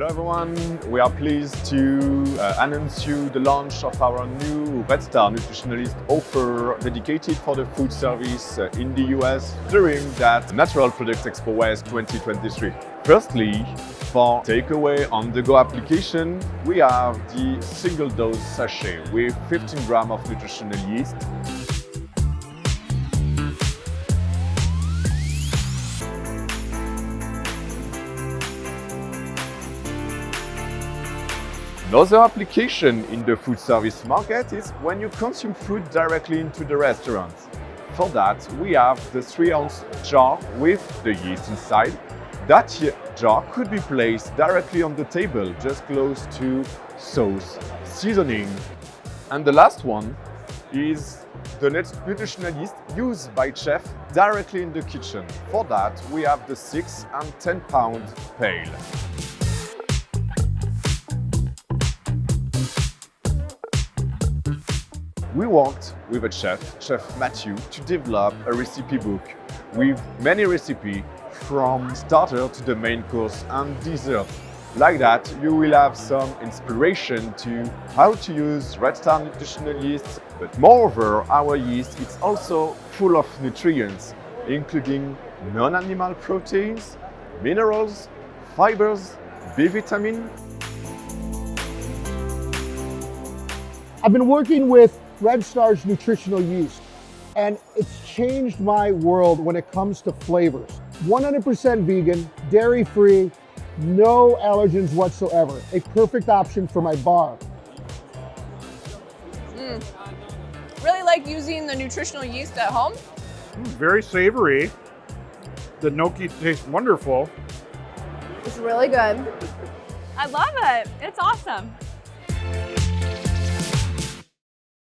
Hello everyone, we are pleased to announce you the launch of our new Red Star Nutritional Yeast offer dedicated for the food service in the US during that Natural Products Expo West 2023. Firstly, for takeaway on-the-go application, we have the single dose sachet with 15 grams of nutritional yeast. Another application in the food service market is when you consume food directly into the restaurant. For that, we have the 3-ounce jar with the yeast inside. That jar could be placed directly on the table, just close to sauce, seasoning. And the last one is the nutritional yeast used by chef directly in the kitchen. For that, we have the 6 and 10 pound pail. We worked with a Chef Matthew, to develop a recipe book with many recipes from starter to the main course and dessert. Like that, you will have some inspiration to how to use Red Star Nutritional Yeast, but moreover, our yeast is also full of nutrients, including non-animal proteins, minerals, fibers, B vitamin. I've been working with Red Star's Nutritional Yeast, and it's changed my world when it comes to flavors. 100% vegan, dairy-free, no allergens whatsoever. A perfect option for my bar. Really like using the nutritional yeast at home. Very savory. The gnocchi tastes wonderful. It's really good. I love it. It's awesome.